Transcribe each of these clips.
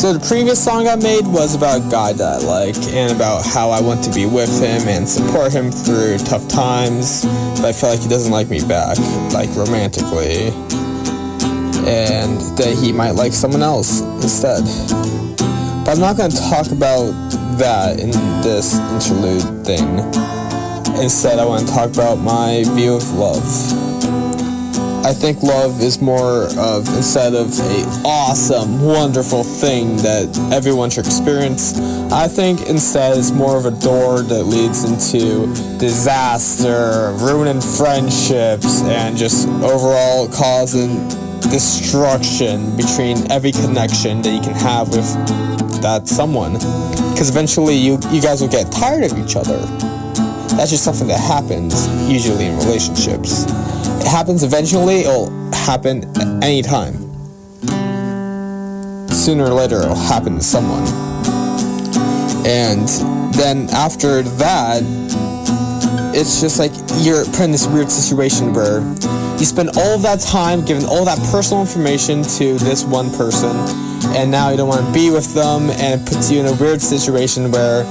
So the previous song I made was about a guy that I like, and about how I want to be with him and support him through tough times, but I feel like he doesn't like me back, like romantically, and that he might like someone else instead. But I'm not going to talk about that in this interlude thing. Instead, I want to talk about my view of love. I think love is more of, instead of a awesome, wonderful thing that everyone should experience, I think instead it's more of a door that leads into disaster, ruining friendships, and just overall causing destruction between every connection that you can have with that someone. Because eventually you guys will get tired of each other. That's just something that happens usually in relationships. It happens eventually, it'll happen at any time. Sooner or later, it'll happen to someone. And then after that, it's just like you're put in this weird situation where you spend all of that time giving all that personal information to this one person, and now you don't want to be with them, and it puts you in a weird situation where,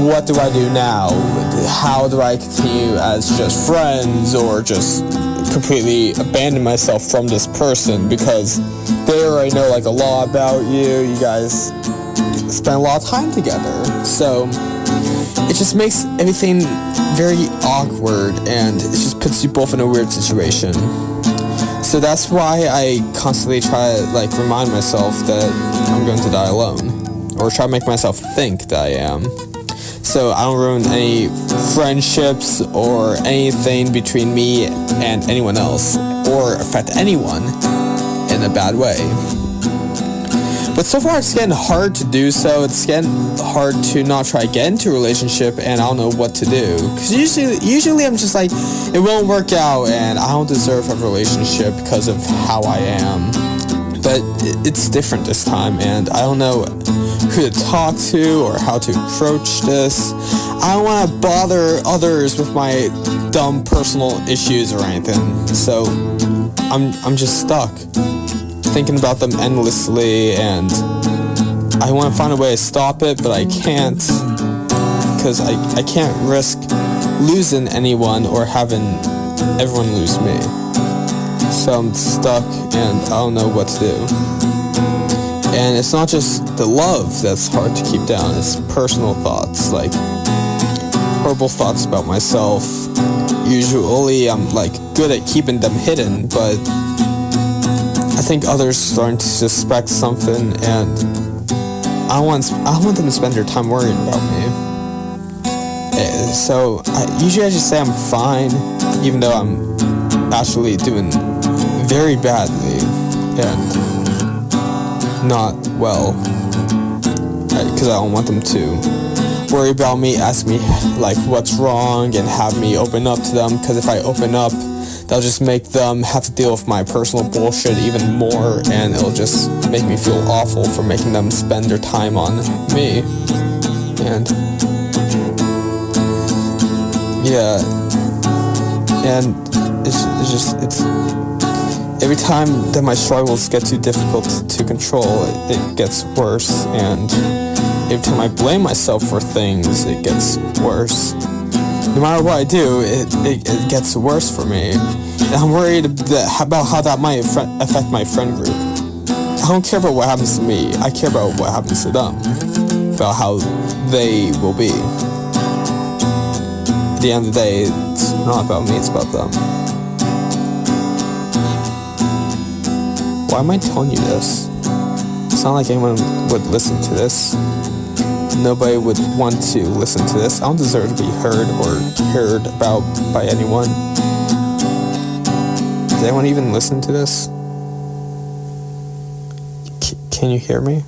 what do I do now? How do I continue as just friends, or just completely abandon myself from this person because they already know like a lot about you, you guys spend a lot of time together, so it just makes everything very awkward, and it just puts you both in a weird situation. So that's why I constantly try to like remind myself that I'm going to die alone, or try to make myself think that I am, so I don't ruin any friendships or anything between me and anyone else, or affect anyone in a bad way. But so far it's getting hard to do so. It's getting hard to not try to get into a relationship, and I don't know what to do. Because usually I'm just like, it won't work out, and I don't deserve a relationship because of how I am. But it's different this time, and I don't know who to talk to or how to approach this. I don't want to bother others with my dumb personal issues or anything. So I'm just stuck, thinking about them endlessly, and I want to find a way to stop it, but I can't, because I can't risk losing anyone or having everyone lose me. So I'm stuck, and I don't know what to do. And it's not just the love that's hard to keep down, it's personal thoughts, like horrible thoughts about myself. Usually I'm like good at keeping them hidden, but I think others are starting to suspect something, and I don't want them to spend their time worrying about me. So usually I just say I'm fine, even though I'm actually doing very badly and not well, because I don't want them to worry about me, ask me like what's wrong, and have me open up to them, because if I open up, that'll just make them have to deal with my personal bullshit even more, and it'll just make me feel awful for making them spend their time on me. And yeah, and it's every time that my struggles get too difficult to control, it gets worse, and every time I blame myself for things, it gets worse. No matter what I do, it gets worse for me. And I'm worried about how that might affect my friend group. I don't care about what happens to me, I care about what happens to them, about how they will be. At the end of the day, it's not about me, it's about them. Why am I telling you this? It's not like anyone would listen to this. Nobody would want to listen to this. I don't deserve to be heard or heard about by anyone. Does anyone even listen to this? Can you hear me?